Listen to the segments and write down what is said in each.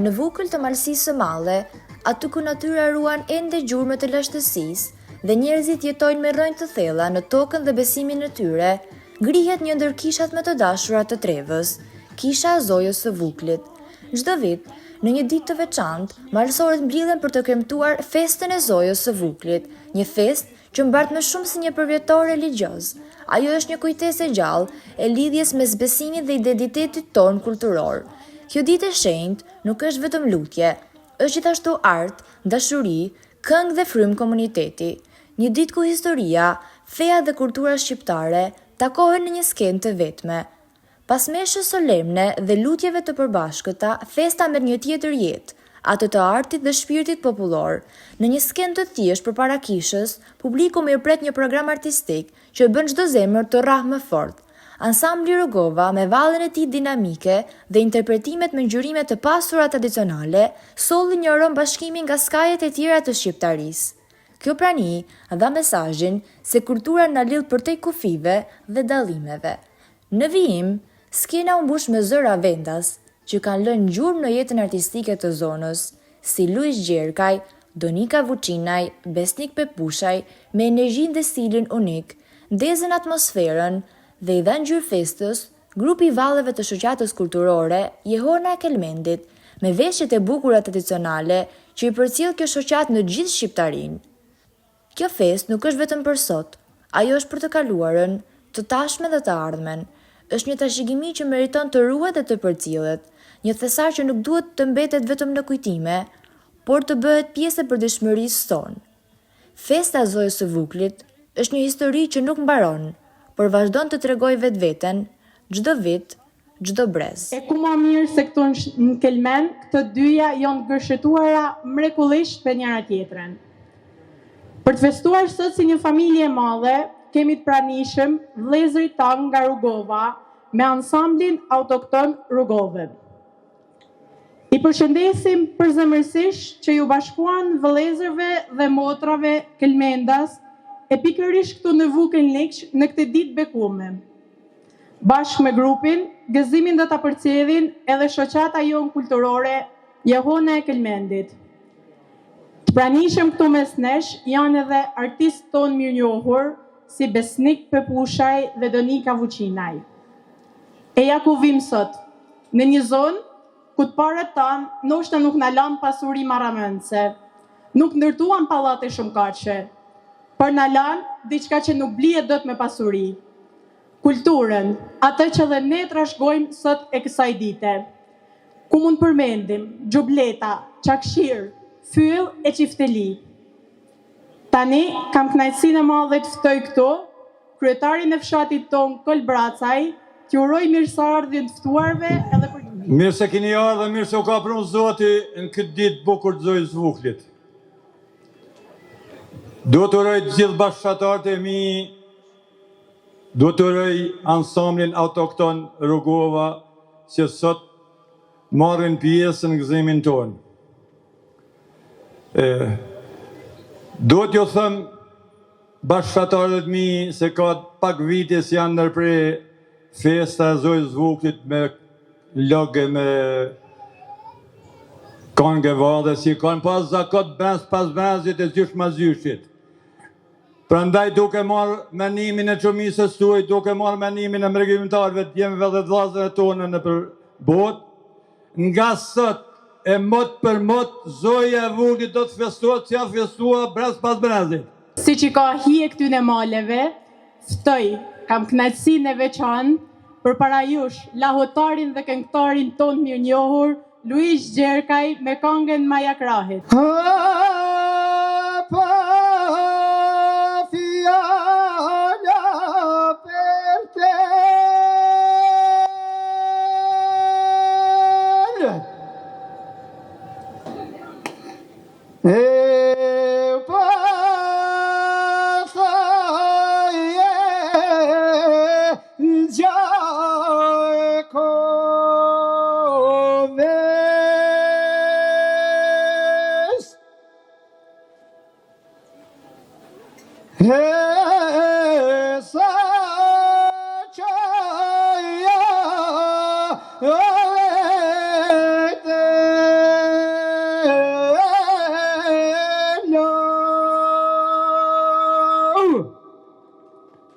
Në vukull të malësisë së madhe, aty ku natyra ruan ende gjurmë të lashtësisë dhe njerëzit jetojnë me rrënjë të thella në tokën dhe besimin e tyre, grihet një ndër kishat më të dashura të Trevës, kisha e Zojës së Vuklit. Çdo vit, në një ditë të veçantë, malësorët mblidhen për të kremtuar festën e Zojës së Vuklit, një festë që mbart më shumë si një përvjetor religjoz. Ajo është një kujtesë e gjallë e lidhjes mes besimit dhe identitetit tonë kulturor. Kjo ditë e shenjtë nuk është vetëm lutje, është gjithashtu art, dashuri, këngë dhe frymë komuniteti. Një ditë ku historia, feja dhe kultura shqiptare takohen në një skenë të vetme. Pas meshës solemne dhe lutjeve të përbashkëta, festa merr një tjetër jetë, atë të artit dhe shpirtit popullor. Në një skenë të thjeshtë përpara kishës, publiku mirëpret një program artistik që bën çdo zemër të rrahë më fort. Ansambli Rugova, me vallën e tij dinamike dhe interpretimet me ngjyrime të pasura tradicionale, solli një aromë bashkimi nga skajet e tjera të shqiptarisë. Kjo prani dha mesazhin se kultura na lidh përtej kufive dhe dallimeve. Në vijim, skena u mbush me zëra vendas që kanë lënë gjurmë në jetën artistike të zonës, si Luiz Gjerkaj, Donika Vuçinaj, Besnik Pepushaj, me energjinë dhe stilin unik, ndezën atmosferën dhe i dha ngjyrë festës, grupi i vallëve të shoqatës kulturore Jehona e Kelmendit, me veshjet e bukura tradicionale që i përcjell kjo shoqatë në gjithë shqiptarinë. Kjo festë nuk është vetëm për sot, ajo është për të kaluarën, të tashmen dhe të ardhmen. Është një trashëgimi që meriton të ruhet dhe të përcjellet, një thesar që nuk duhet të mbetet vetëm në kujtime, por të bëhet pjesë e përditshmërisë tonë. Festa e Zojës së Vuklit është një histori që nuk mbaron, por vazhdon të tregoj vetveten, çdo vit, çdo brez. E ku më mirë se këtu në Kelmend, këtë dyja janë gërshetuara mrekullisht me njëra tjetrën. Për të festuar sot si një familje e madhe, kemi të pranishëm vëllezërit tanë nga Rugova me ansamblin autokton Rugovën. I përshëndesim përzemërsisht që ju bashkuan vëllezërve dhe motrave Kelmendas e pikërisht këtu në Vukën Liqë në këtë ditë bekume. Bashkë me grupin, gëzimin dhe ta përcjelljin edhe shoqata jonë kulturore Jehona e Kelmendit. Të pranishëm këtu mes nesh janë edhe artistë tonë mirënjohur si Besnik Pepushaj dhe Donika Vuçinaj. E ja ku vim sot, në një zonë ku të parët tanë ndoshta nuk na lanë pasuri marramendse, nuk ndërtuan pallate shumëkaqe, por na lanë diçka që nuk blihet dot me pasuri. Kulturën, atë që dhe ne trashëgojmë sot e kësaj dite. Ku mund përmendim xhubleta, çakshir, fyll e qifteli. Tani kam kënaqësinë e madhe të ftoj këtu kryetarin e fshatit ton Kolbracaj, që uroj mirëseardhjen të ftuarve edhe për Mirë se keni ardhur dhe mirë se u ka pranuar Zoti në këtë ditë bukur të Zojës Vuklit. Do të uroj të gjithë bashkëtarët e mi, do të uroj ansamblin autokton Rugova që sot marrin pjesë në gëzimin tonë. Do t'ju them bashkëtarët mi se ka pak vite që janë ndërprer festa e Zojës Vuklit me logë, me këngë vadhe, si kanë pas zakot benz pas benzit e zysh ma zyshit. Prandaj duke marrë menimin e çumisës tuaj, duke marrë menimin e mregjimtarëve të jemi dhe vllazëve tonë në botë, nga sot e mot për mot Zoja e Vuklit do të festohet si ja festua brez pas brezit. Si që ka hije këtyne maleve, ftoj, kam kënaqësinë e veçantë për para jush, lahotarin dhe këngëtarin ton mirënjohur, Luiz Gjerkaj me këngën Maja Krahit.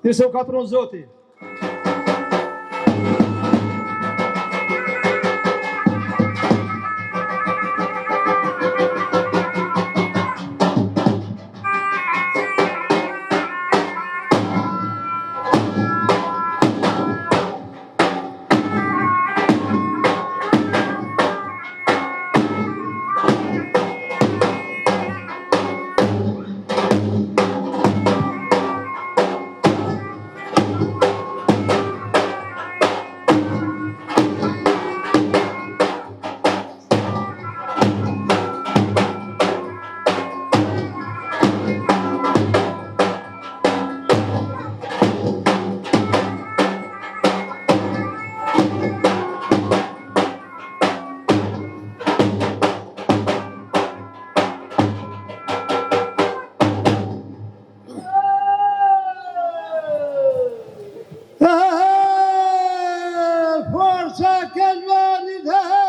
Dirse u ka prunë Zoti. Forza Kelmanida!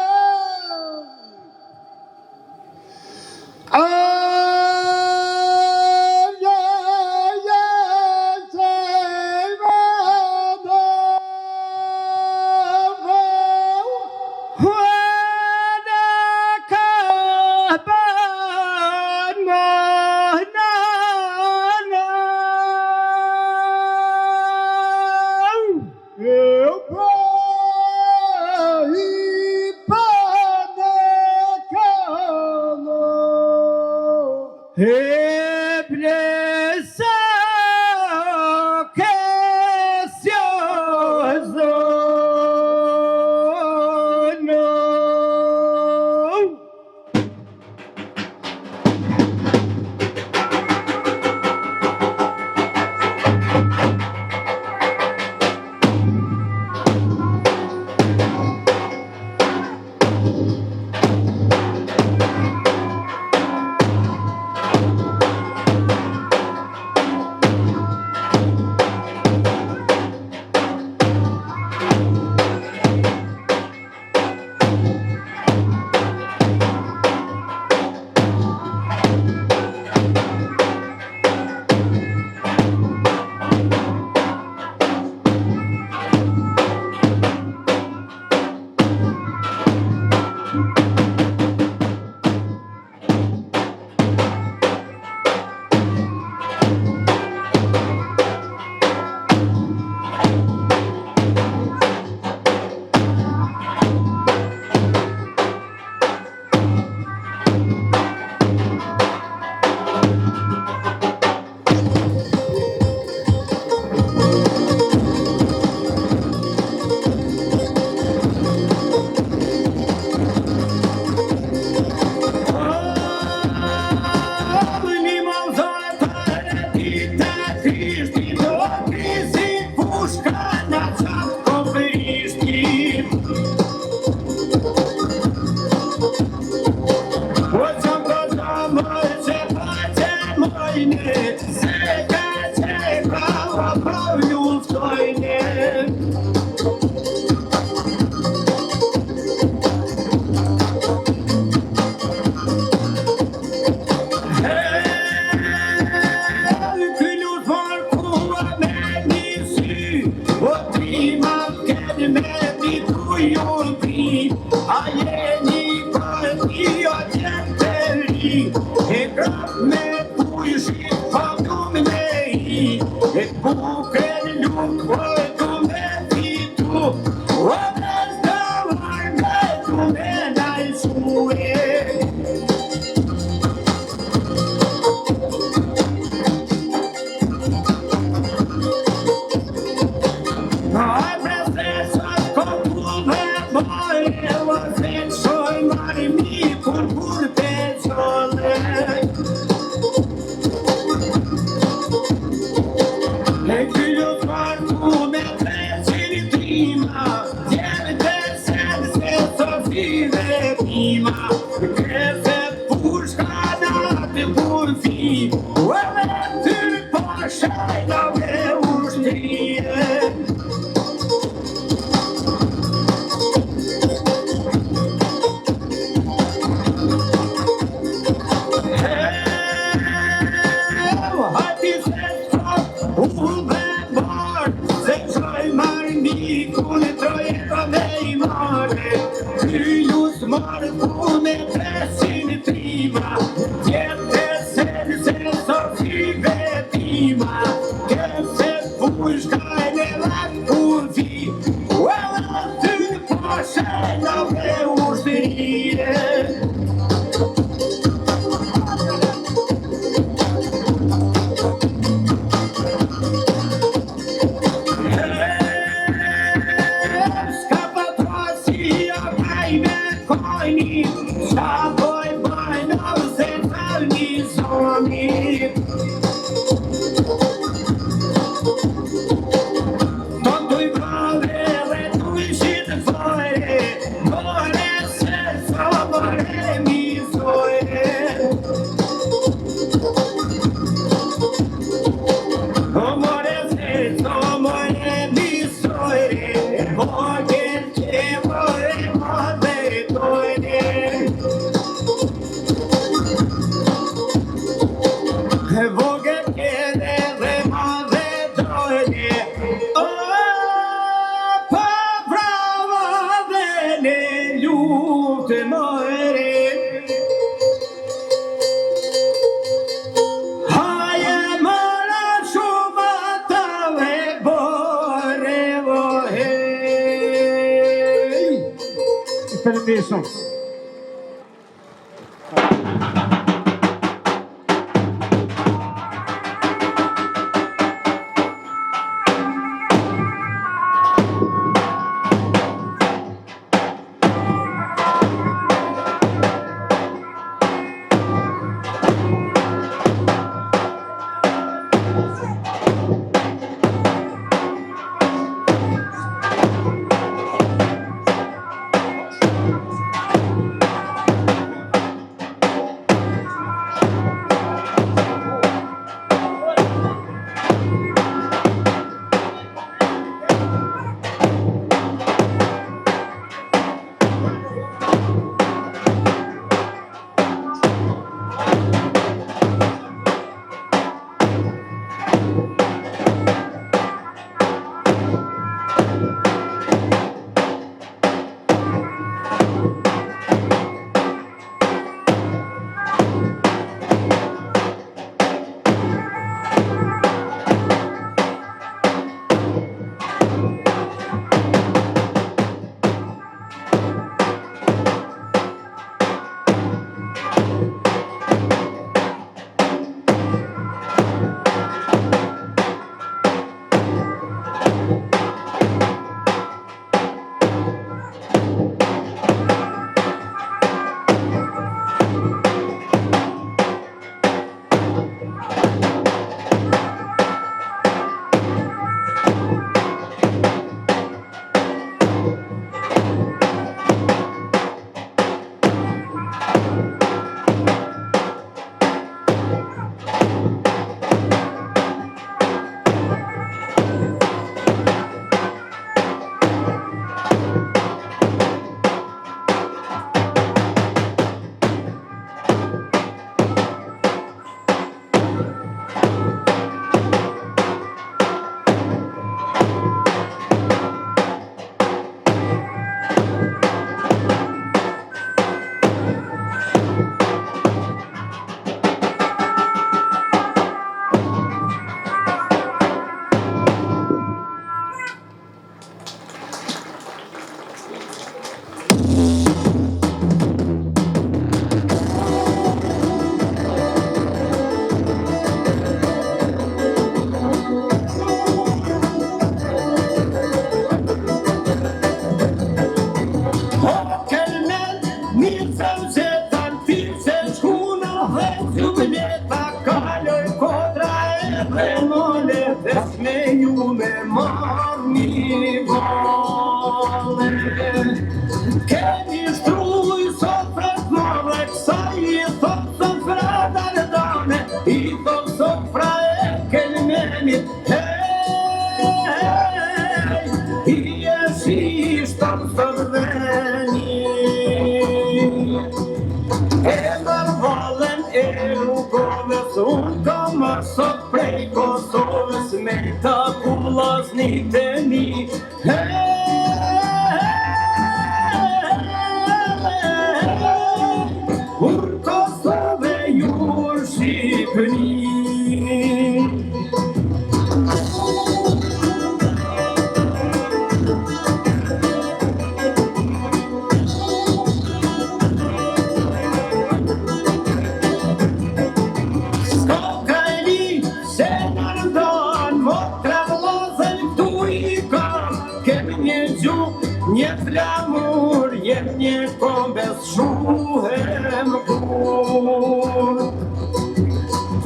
motra vllazën këtu I kam, kemi një gjuhë, një flamur, jem një kombes shuhem kur.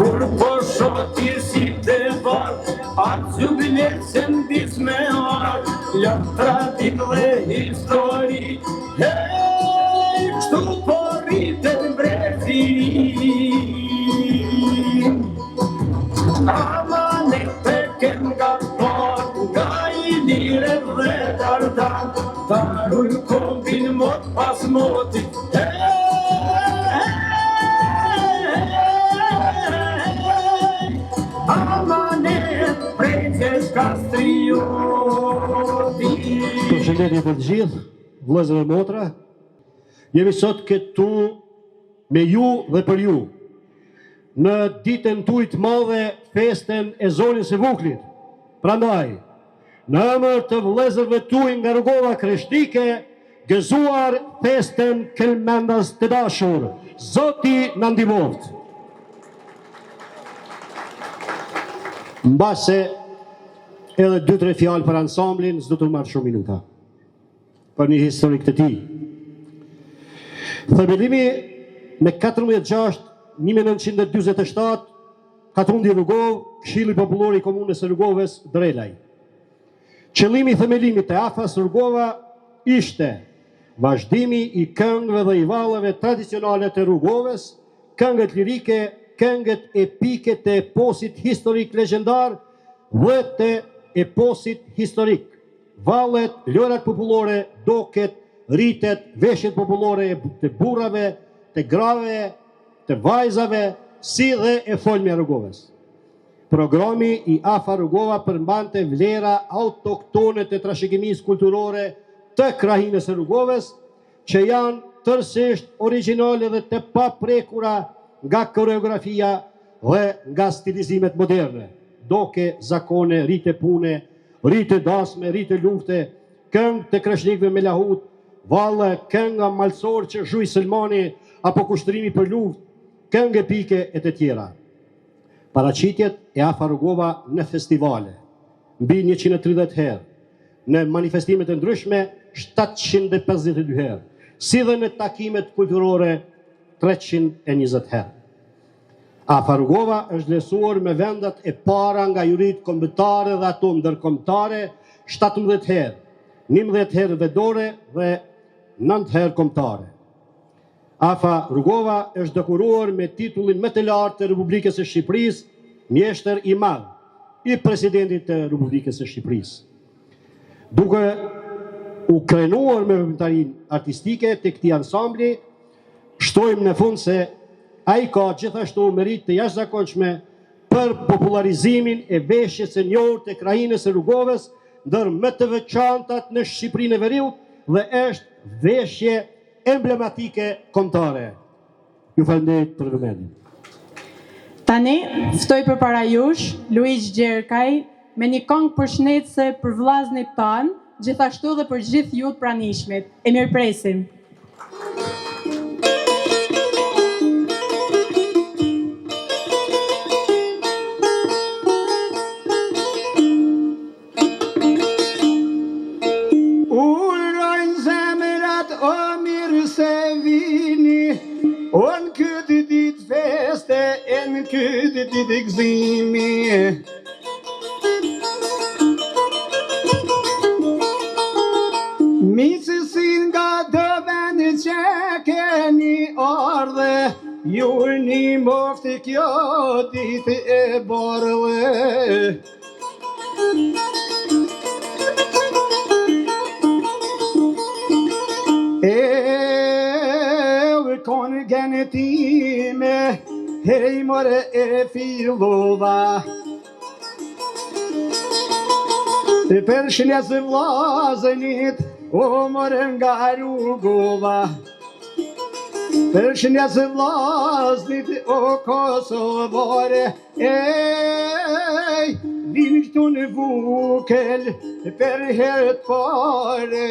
Kur po shoti si të varë, atë jubilet se ndis me arë, lëmë tradit dhe histori, hej, kështu po rritën brezi. Amanet e kem nga parë, nga I lire dhe dardan, taruj kombin mot pas moti, Amanet princes kastrioti. Përshëndetje për të gjithë, vëllezër e motra. Jemi sot këtu me ju dhe për ju. Në ditën tuaj të madhe, festen e zonës së Vuklit. Prandaj, në emër të vëllezërve tuaj nga rrugova Kreshtlike, gëzuar festen Kelmendas të dashur. Zoti na ndihmoft. Mbase edhe 2-3 fjalë për ansamblin, s'do të marrë shumë minuta për një historik të tij. Themelimi me 14/6/1947 Katundi Rugov, Këshilli Popullor I Komunës së Rugovës Drelaj. Qëllimi I themelimit të AFAS Rugova ishte vazhdimi I këngëve dhe I valleve tradicionale të Rugovës, këngët lirike, këngët epike të eposit historik legjendar dhe të eposit historik. Vallet, lojrat popullore, doket, rritet, veshjet popullore të burrave, të grave, të vajzave, si dhe e folmja Rugovës. Programi I AFA Rugova përmbante vlera autoktone të trashëgimisë kulturore të krahinës së Rugovës, që janë tërësisht origjinale dhe të paprekura nga koreografia dhe nga stilizimet moderne. Doke, zakone, rite pune, rite dasme, rite lufte, këngë të kreshnikëve me lahut, valle, kënga malsor që zhuj Selmani apo kushtrimi për luftë, këngë epike e të tjera. Paraqitjet e AFA Rugova në festivale, mbi 130 herë, në manifestimet e ndryshme 752 herë, si dhe në takimet kulturore 320 herë. AFA Rugova është lesuar me vendat e para nga jurit kombëtare dhe ato ndërkombëtare 17 herë, 11 herë vedore dhe 9 herë kombëtare. AFA Rugova është dekoruar me titullin më të lartë të Republikës së Shqipërisë, mjeshtër I madh I presidentit të Republikës së Shqipërisë. Duke u krenuar me veprimtarinë artistike të këtij ansambli, shtojmë në fund se ai ka gjithashtu merit të jashtëzakonshme për popularizimin e veshjes së njohur të krahinës së Rugovës, ndër më të veçantat në Shqipërinë e Veriut dhe është veshje emblematike kombëtare. Ju falenderoj për vëmendjen. Tani, ftoj përpara jush, Luiz Gjerkaj, me një këngë përshëndetëse për vllazërit tanë, gjithashtu dhe për gjithë ju të pranishmit. E mirëpresim. Urojnë zemrat o mirë se vini, o në këtë ditë feste, e në këtë ditë gëzimi. Miqësin nga do vend që keni ardhe, ju një moftë kjo ditë e bardhe. Kongen time, hej more e fillova. Përshëndes vllazënit, o more nga Rugova. Përshëndes vllazënit, o kosovare, ej, vin këtu në Vukel për herë të parë.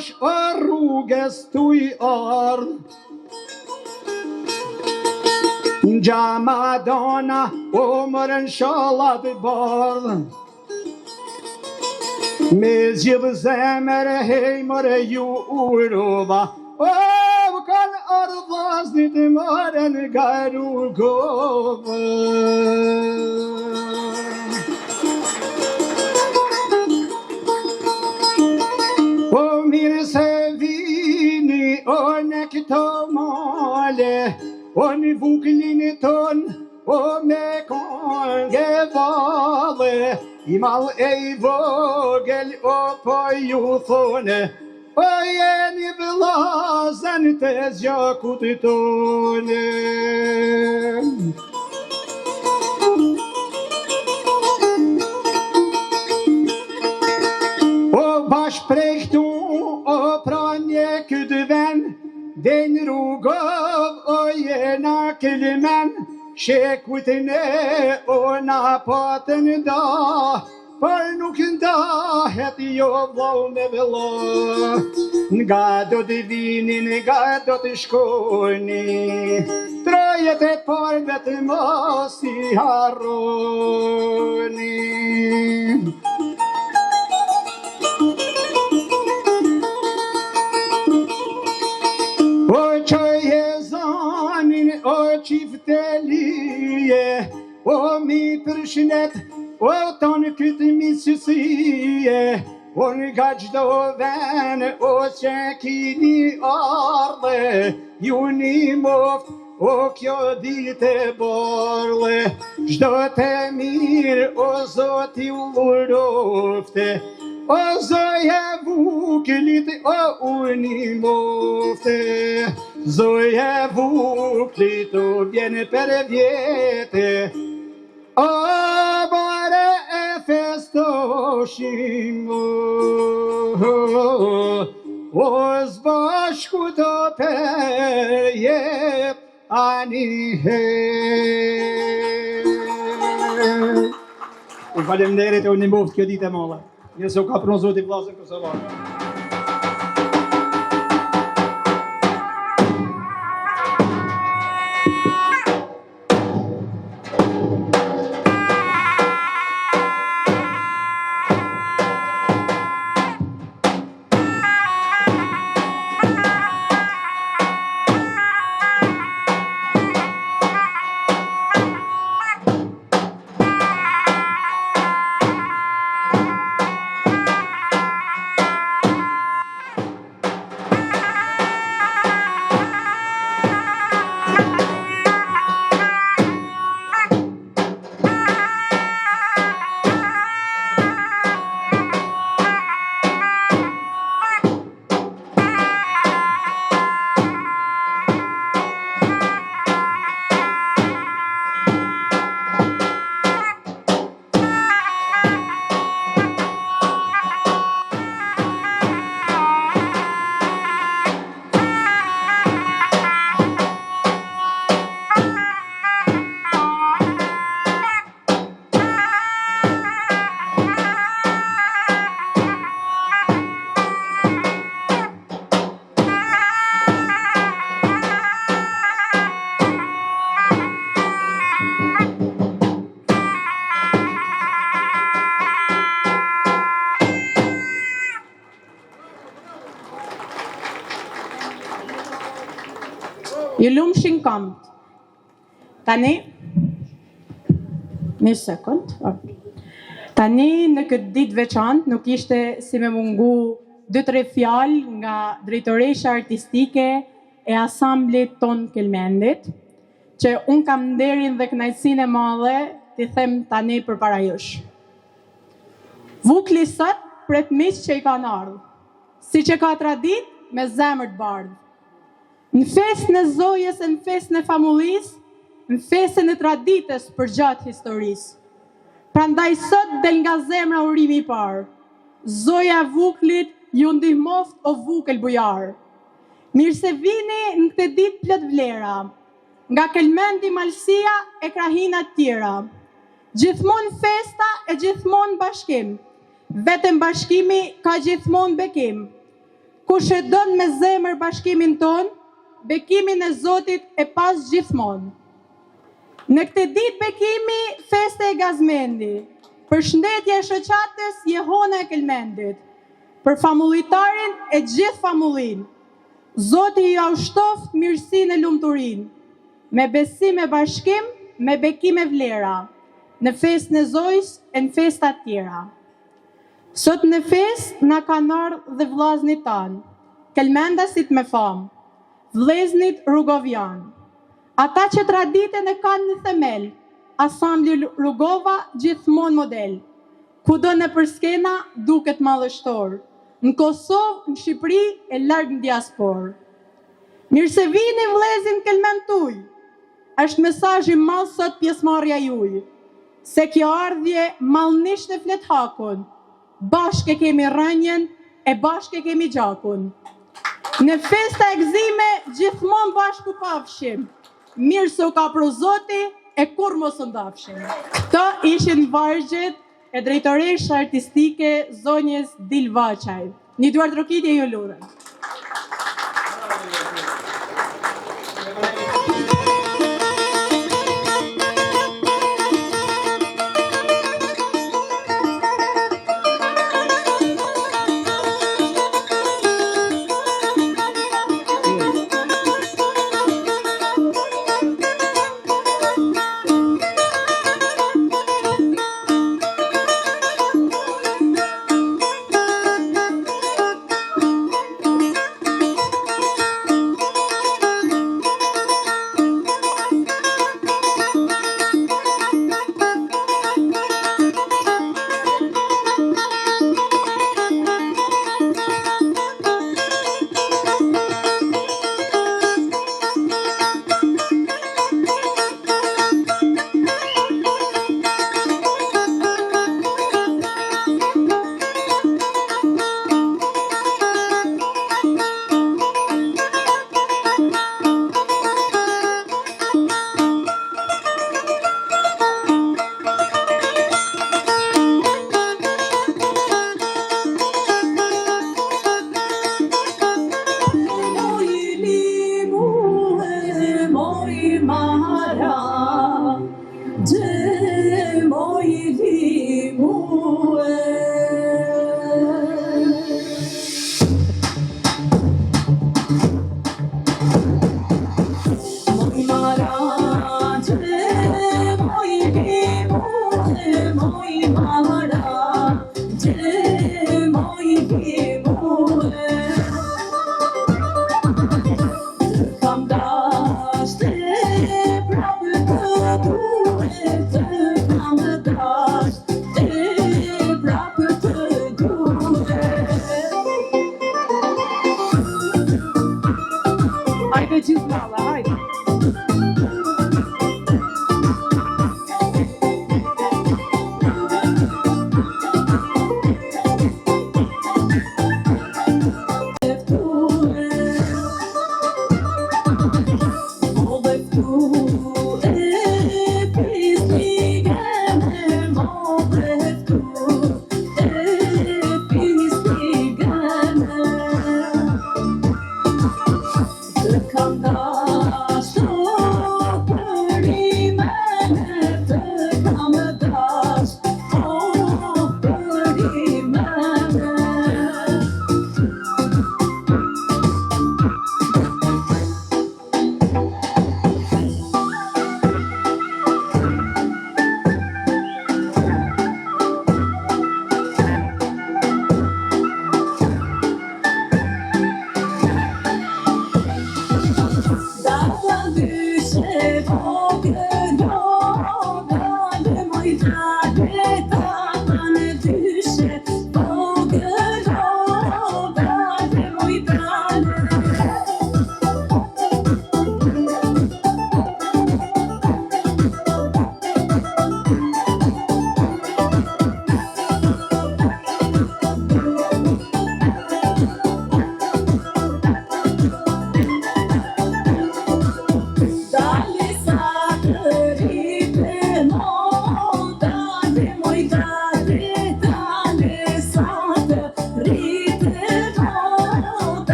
bash o rrugës tuj ardh. Gjama dona o mërën shallat bardh. Me zgjidh zemër hej mërë ju urova, o kanë ardhaznit mërën nga rrugova. O mirë se vini o në këto male, o në vuklin ton, o me konge vale, i mal e i vogel, o po ju thone, o jeni vëllazën të zgjakut tone. O bash prej këtu, o pra një këtë ven, den rrugov o jena këllmen, shekujt ne o na patën da, për nuk ndahet jo vlau me vëlla. Nga do të vini, nga do të shkoni, trojet e parve të mos i harroni. O qoj e zanin, o qiftelije, o mi përshnet, o tonë këtë misësie, o nga gjdo ven, o që kini ardhe, ju një moft, o kjo dite borle, gjdo të mirë, o zoti u lurofte, o zoje vuklit, o uni mofte, zoje vuklit, o vjene për vjete, o bare e festoshim, o zbashku të për jep anihe. Faleminderit e unë mboft kjo ditë e malla. Nëse u ka pronë Zoti vllazën Kosovar. Ju lumshin këmbët. Tani, një sekund. Tani në këtë ditë veçantë nuk ishte si me mungu 2-3 fjalë nga drejtoresha artistike e asamblit ton Kelmendit, që unë kam nderin dhe kënaqësinë e madhe t'i them tani përpara jush. Vukli sot pret miq që i kanë ardhur, siç e ka tradit me zemër të bardhë. Në fesën e zojës e në fesën e famullisë, në fesën e traditës për gjatë historisë. Prandaj sot del nga zemra urimi i parë. Zoja e Vuklit ju ndihmoft o Vukel bujar. Mirë se vini në këtë ditë plot vlera, nga Kelmendi Malësia e krahinat tjera. Gjithmonë festa e gjithmonë bashkim, vetëm bashkimi ka gjithmonë bekim. Kush e don me zemër bashkimin ton, bekimin e Zotit e pas gjithmonë. Në këtë ditë bekimi, feste e Gazmendi, për shëndetje e shoqatës Jehona e Kelmendit, për famullitarin e gjithë famullin, Zoti ju ushtoft mirësinë e lumturinë, me besim e bashkim, me bekim e vlera, në festën e Zojës e në festa tjera. Sot në festë na kanë ardhur dhe vllaznit tanë, kelmendasit me famë, vëllezërit Rugovian. Ata që traditën e kanë në themel, asambli Rugova gjithmonë model, kudo në përskena duket madhështor, në Kosovë, në Shqipëri e larg në diasporë. Mirë se vini vëllezin Kelmend tuj, është mesazhi madh sot pjesëmarrja juaj, se kjo ardhje mallnisht e flet hakun, bashkë kemi rënjen e bashkë kemi gjakun. Në festa e gëzime gjithmonë bashku pafshim, mirë se u ka pru Zoti e kur mos u ndafshim. Këto ishin vargjet e drejtoreshë artistike zonjës Dil Vaçaj. Një duar trokitje ju lutem. Come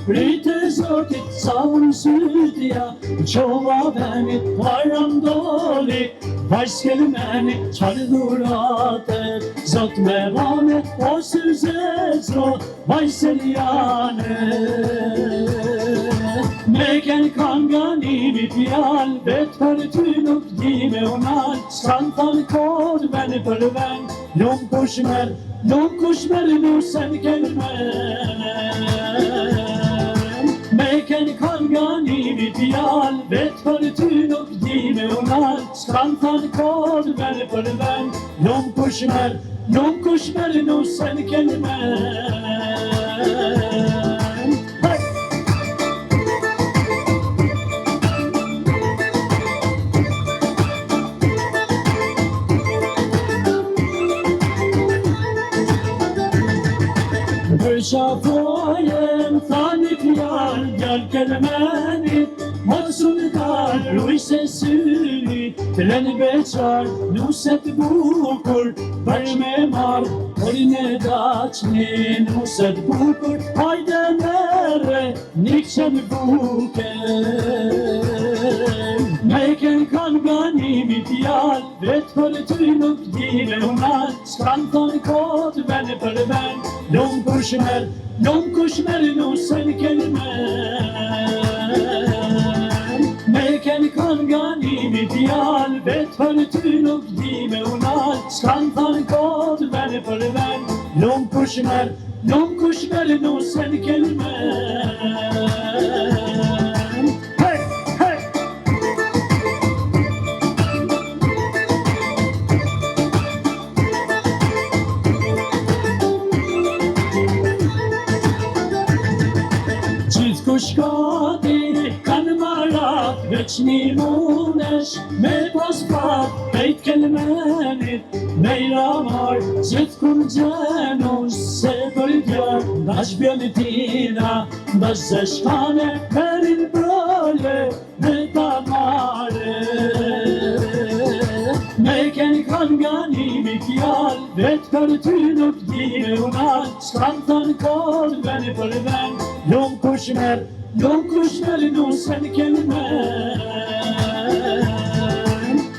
Pritë Zotit sa unë sytja, qova venit parandoli, vaj s'kelmeni qarë dhuratet, Zot me vane o syzezo, vaj serjane. Me ken kanganimi pjall, vet për ty nuk di me unal, s'kan than kod veni për ven, nuk kushmer nusen kelmen. Me ken kanganimi pjall, vet për ty nuk di me unal, s'kan than kod veni për ven, nuk kushmer nusen kelmen. Për shafojem thani pjall, gjall kelmenit, mos unë dal, ruj se syri, të lënë beqar, nuset bukur, për me marë, orin e daqni, nuset bukur, hajde mere, nik qen buke. Me ken kanganimi pjall, vet për ty nuk di me unal, s'kan thon kod veni për ven, nuk kushmer nusen kelmen. Me ken kanganimi pjall, vet për ty nuk di me unal, s'kan thon kod veni për ven, nuk kushmer nusen kelmen. Shkati kanë marat, veç një munesh me pas pat, pejt kelmenit me i ramar, gjithë kur gjenus se për djar, dash bjoni tina, dash se shkane, merin brole me ta mare. Me ken kanganimi pjall, vet për ty nuk di me unal, s'kan thon kod veni për ven, nuk kushmer nusen kelmen.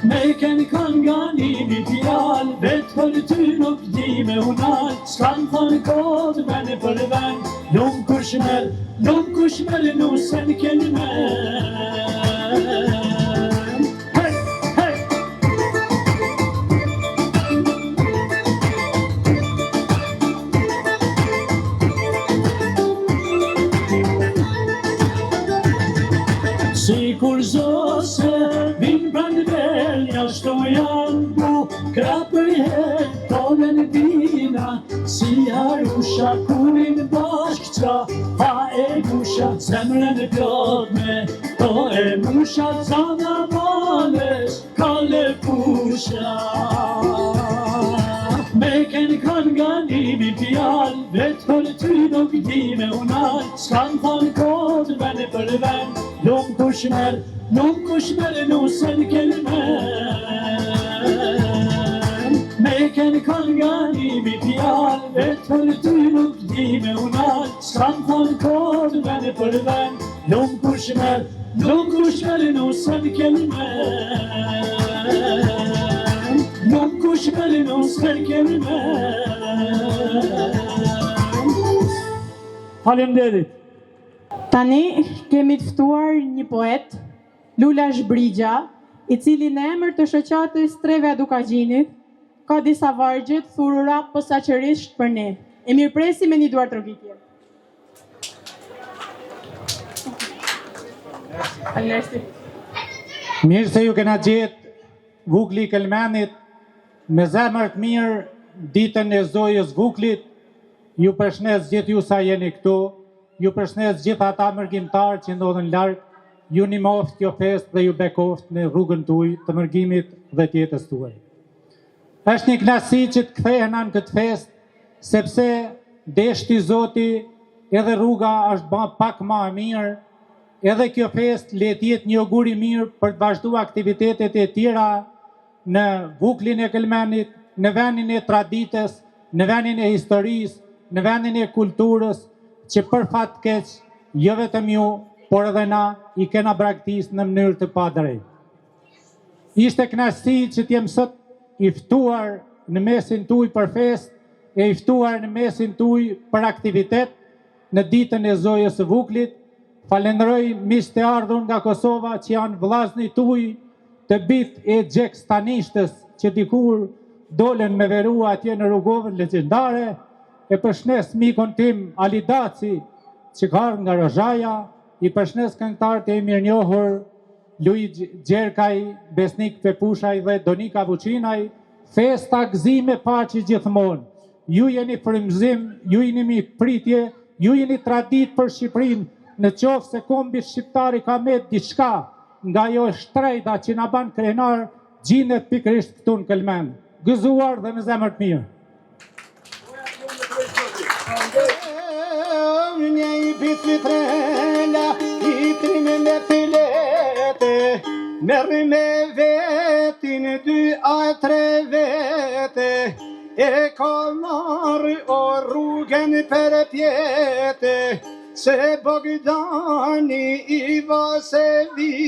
Me ken kanganimi pjall, vet për ty nuk di me unal, s'kan thon kod veni për ven, nuk kushmer nusen kelmen. Si kur zose vin pranë velja, shto janë bu krapër tonen dina, si arusha kurin bashkëqa, pa e gusha zemrën plot me, to e musha zana malesh, kale pusha. Me ken kanganimi pjall, vet për ty nuk di me unal, s'kan thon kod veni për ven, nuk kushmer nusen kelmen. Me ken kanganimi pjall, vet për ty nuk di me unal, s'kan thon kod veni për ven, nuk kushmer nusen kelmen. Nuk kushmer nusen kelmen. Faleminderit. Tani kemi të ftuar një poet, Lula Shbrigja, i cili në emër të shoqatës Treve Adukagjinit ka disa vargje të thurura posaçërisht për ne. E mirëpresim me një duar trokitje. Mirë se ju kena gjetë Vukli i Kelmenit, me zemër të mirë ditën e zojës Vuklit, ju përshnes gjithë ju sa jeni këtu, ju përshnes gjithë ata mërgjimtarë që ndodhen larg, ju nimoft kjo fest dhe ju bekoft në rrugën tuaj të mërgjimit dhe tjetës tuaj. Është një kënaqësi që të kthehena në këtë fest, sepse deshti Zoti, edhe rruga është bërë pak më e mirë, edhe kjo fest le të jetë një augur i mirë për të vazhduar aktivitetet e tjera në Vuklin e Kelmenit, në vendin e traditës, në vendin e historisë, në vendin e kulturës, që për fat keq jo vetëm ju, por edhe na i kena braktisë në mënyrë të padrejtë. Ishte kënaqësi që t'jem sot i ftuar në mesin tuaj për festë, e i ftuar në mesin tuaj për aktivitet në ditën e Zojës së Vuklit. Falenderoj miqtë të ardhur nga Kosova që janë vllazënit tuaj, të bit e Gjekstanishtës që dikur dolen me verua atje në rrugovën legjendare, e përshnes mikun tim Ali Daci që ka ardhur nga Rozhaja, i përshnes këngëtarët e mirënjohur Luigi Gjerkaj, Besnik Pepushaj dhe Donika Vuçinaj. Festa gëzime paqe gjithmonë. Ju jeni frymëzim, ju jeni pritje, ju jeni traditë për Shqipërinë, në qoftë se kombi shqiptari ka me diçka nga ajo shtrejta që na ban krenar, gjendet pikërisht këtu në Kelmen. Gëzuar dhe me zemër të mirë. Një i bitë trela, i trimë me filete, merë me vetin 2 a 3 vete, e ka marrë o rrugën për pjete, se Bogdani i Vasevicit,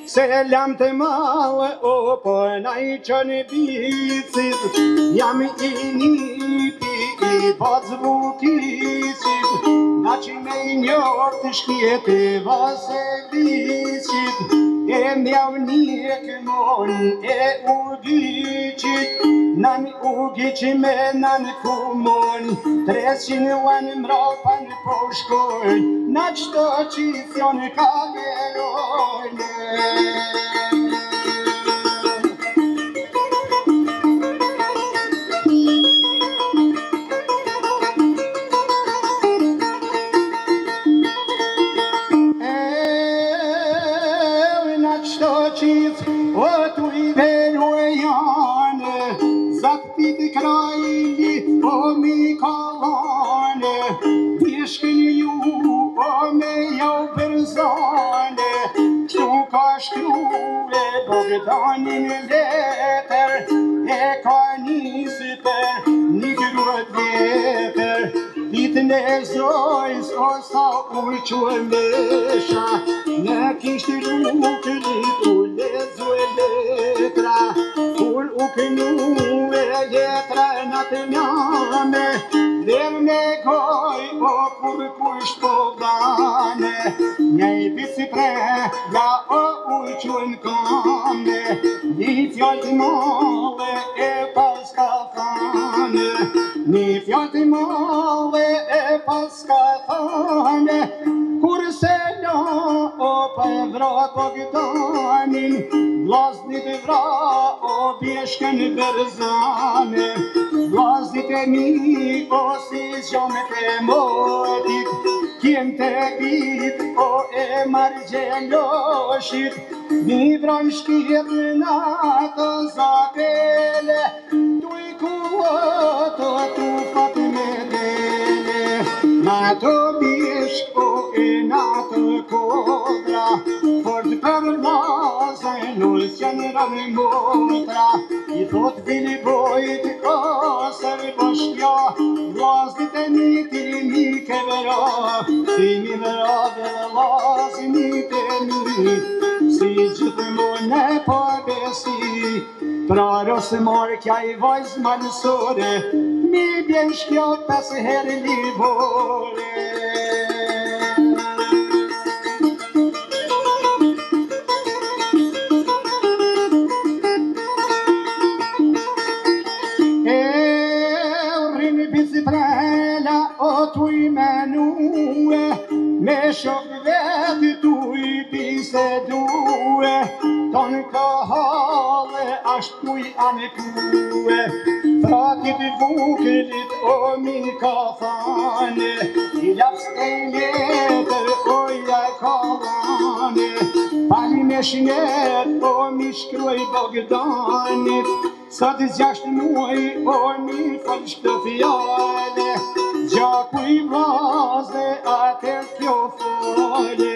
se lam të malë o përnaj që në bicit, jam i nipi i Bazvukicit, na që me njërë të shkjete Vasevicit, e mjav një këmon e Ugicit, nan Ugici me nan kumon, 300 lanë mrapa në poshkoj, na qëto qicion ka verojnë. O tu i verojane, zaktit krajli o mi kalane, bishkin ju o me jau berzane, qëtu ka shkruje Bogdanin letër, e ka nisëtër një gruat vjetër, ditën e Zojës o sa ullqo mesha, në kishtë lukëllit u lezu e letra, kur u kënu e jetra në të njame, dhe me goj o kur kush po gane, një i bisi prega o ullqo në kame, një fjallë të male e pas ka thane, një fjallë të male e pas ka thane, kur se la o pa e vra Bogdanin, vllaznit e vra o bjeshkën berzane, vllaznit e mi o si zjomet e motit, kjem të bit o e margjeloshit, mi vran shkjet në ato zapele, tu i kuoto tu fat me dele, na to bjeshk o e na të kodra, fort për laze nus janë rëmë motra, i thot Vili Bojt o sër bashkja, vllaznit e niti mi ke vera, si mi vera dhe vllaznit e mi, si gjithmonë e pa besi, pra rosë marë kja i vajzë malësore, mi bjen shkja 5 herë livore. Tu i menue, me shok veti tu i bisedue, ton ka hale ashtu i anekue, fratit i Vuklit o mi ka thane, i laps e letër o ja ka dhane, pali me shnet o mi shkruaj Bogdanit, sot 6 muaj o mi fal shkë fjale, gjaku i vllazë atër kjo fole,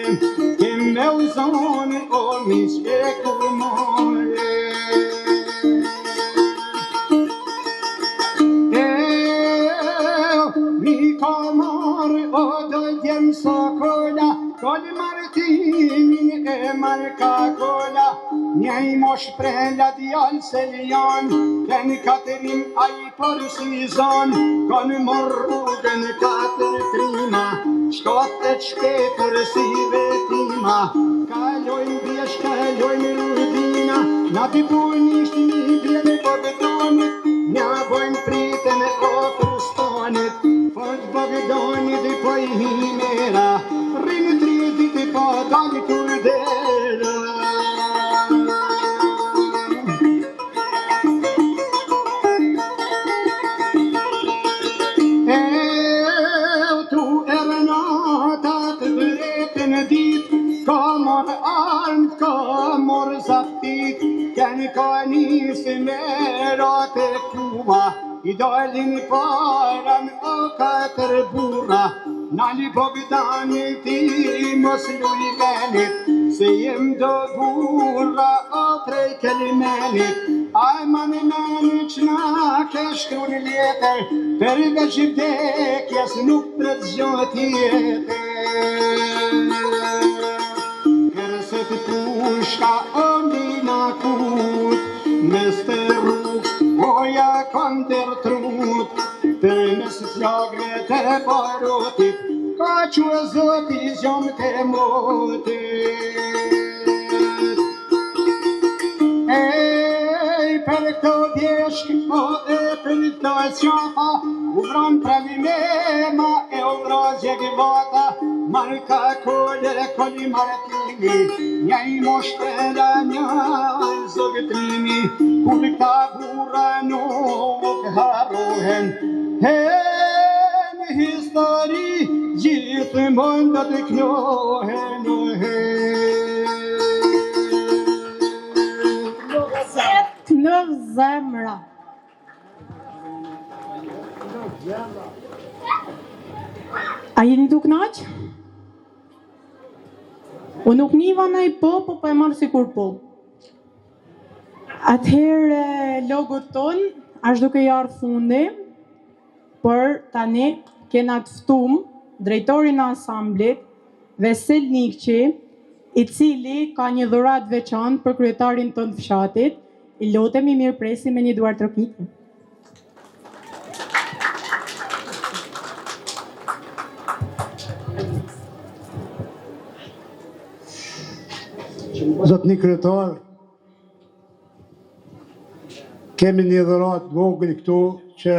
kem me u zonë o miq e kumore. Mi ka marrë o do djem sa vazhdimin e marka kola, njej mosh prella djallë se lijan, ten katërim a I për sizon, kanë morë rrugën katër trima, shkotet shpetër si vetima, kalojnë bjesh, kalojnë rudina, na t'i punisht një bjene po betonit, nja bojnë pritën e ofër stonit, fort Bogdanit I po I himera, rinë 3 ditë po dalë kurdera. Tu erenata të vretën dit, ka morë armë, ka morë zaftit, kënë ka njësë me rate kuma, I dalin paran o 4 burra, nali Bogdani ti mos luj venit, se jem do burra o 3 kelimenit, aj mani meni qna ke shkrun letër, për veç I vdekjes nuk tret zjo tjetër. Kërse të pushka o ndina kut, mes të rrugë, oja kanë tërtrut, për mes flagve të parotit, ka që zoti zjom të motit. Ej, për këto djeshk, o e për këto sjafa, u vran pravimema e u vrazje givata, marka kole koli martimi, njej moshtela njaj zogëtrimi, kur këta burra nuk harohen, në histori gjithë mund të knohen o Në zemra. A jeni tu knaq? O nuk niva nëj po e marë si kur po. Atëherë logot ton, është duke jarë fundi, për tani kena të ftum drejtorin e ansamblit, Vesil Nikçi, I cili ka një dhurat veçantë për kryetarin ton të fshatit, I lotemi mirë presi me një duar trokitje. Zotni kryetar, kemi një dhurat vogël këtu që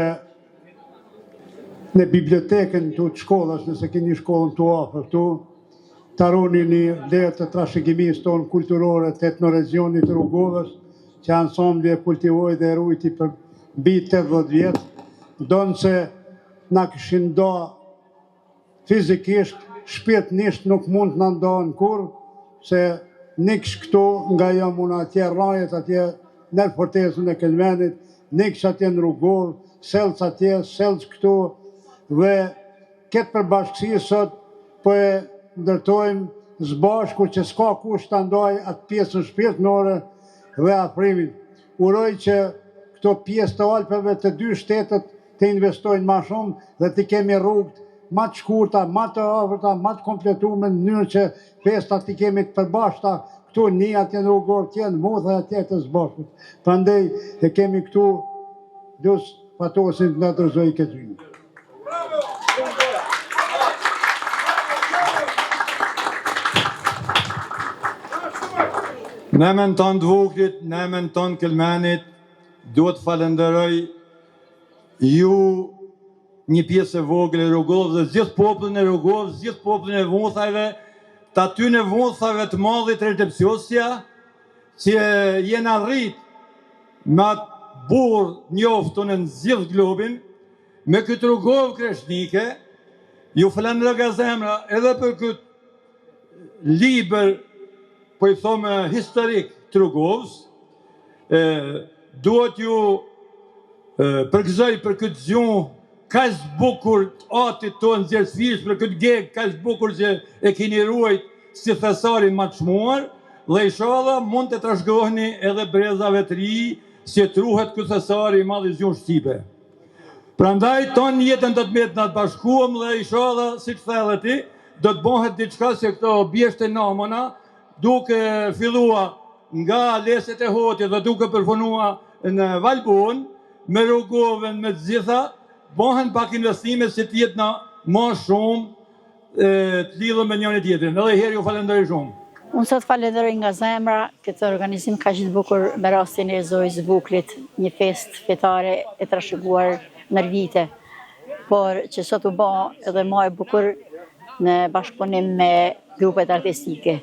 në bibliotekën të shkollës, nëse keni shkollën të afër këtu, të arroni një vlerë të trashëgimisë tonë kulturore të etnoregionit të Rrugovës, që ansambli e kultivoi dhe e rujti për mbi 80 vjet, donë se na kishin do fizikisht, shpirtnisht nuk mund të na ndohen kurrë, se niksh këtu nga jam unë atje rajet atje në fortesën e Kelmenit, niksh atje në Rrugovë, selc atje, selc këtu, dhe këtë përbashkësi sot po e ndërtojmë zbashku që s'ka kush të ndoj atë pjesën shpirtnore dhe afrimin. Uroj që këto pjesë të Alpeve të 2 shtetet të investojnë ma shumë dhe të kemi rrugët ma të shkurta, ma të afërta, ma të kompletume në mënyrë që festat të kemi të përbashkëta këtu një atje në Rrugovë, atje në Modhe, atje të zbashkut. Prandaj e kemi këtu dus patosin të ndërtozoj këtë hynë. Në emën tonë të Vuklit, në emën tonë Kelmenit, duhet falenderoj ju një pjesë e vogël e Rrugovës dhe gjithë popullin e Rrugovës, gjithë popullin e Vonthajve, të aty në Vonthajve të madhit Recepciosja, që jenë arrit me atë burë njoftën në gjithë globin, me këtë Rrugovë kreshnike, ju falenderoj nga zemra edhe për këtë liber, po I thome historik të Rrugovës, duhet ju përgëzoj për këtë zjunë kaq bukur të atit tonë nxjerrësisht, për këtë gegë kaq bukur që e keni ruajt si thesari ma të çmuar, dhe inshallah mund të trashëgoheni edhe brezave të ri si të ruhet ky thesari I madh I zjunë shqipe. Prandaj tonë jetën do të metë na të bashkuam dhe inshallah siç thellë ti, do të bëhet diçka se këto bjeshte namona, duke fillua nga leset e hotit dhe duke përfunua në Valbon, me rrugovën me të gjitha, bëhen pak investime si tjetë na ma shumë të lidhën me njëri tjetrin. Edhe herë ju falenderoj shumë. Unë sot falenderoj nga zemra këtë organizim ka qenë bukur me rastin e Zojës Vuklit, një fest fetare e trashëguar në vite, por që sot u bë edhe më e bukur në bashkëpunim me grupet artistike.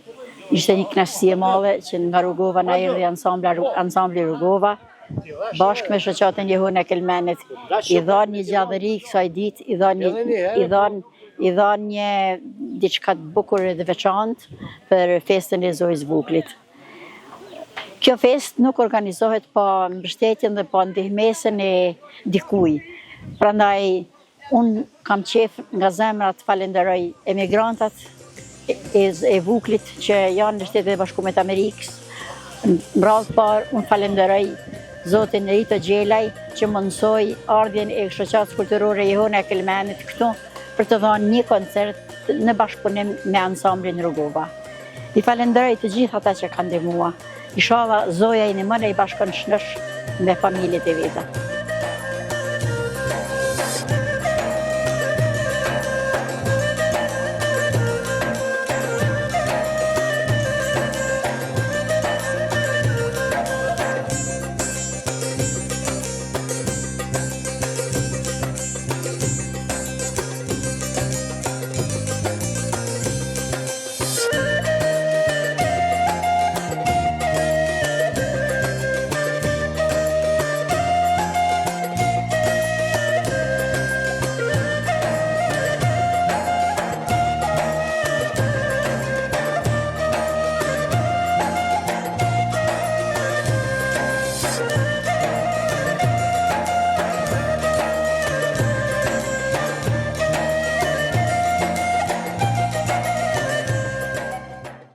Ishte një kënaqësi e madhe që nga Rrugova na erdhi ansambli Rrugova, bashkë me shoqatën Jehun e Kelmenit, i dhanë një gjallëri kësaj ditë, i dhanë një diçka të bukur dhe veçantë për festën e Zojës Vuklit. Kjo fest nuk organizohet pa mbështetjen dhe pa ndihmesën e dikujt. Prandaj unë kam qef nga zemra të falenderoj emigrantat e Vuklit që janë në Shtetet e Bashkuara të Amerikës. Në radhë parë unë falenderoj Zotin Rito Gjelaj që mësoi ardhjen e shoqatës kulturore Jehun e Kelmenit këtu për të dhënë një koncert në bashkëpunim me ansamblin Rrugova. I falenderoj të gjithë ata që kanë ndihmuar. Inshallah Zoja i ndihmon e i bashkon shëndosh me familjet e veta.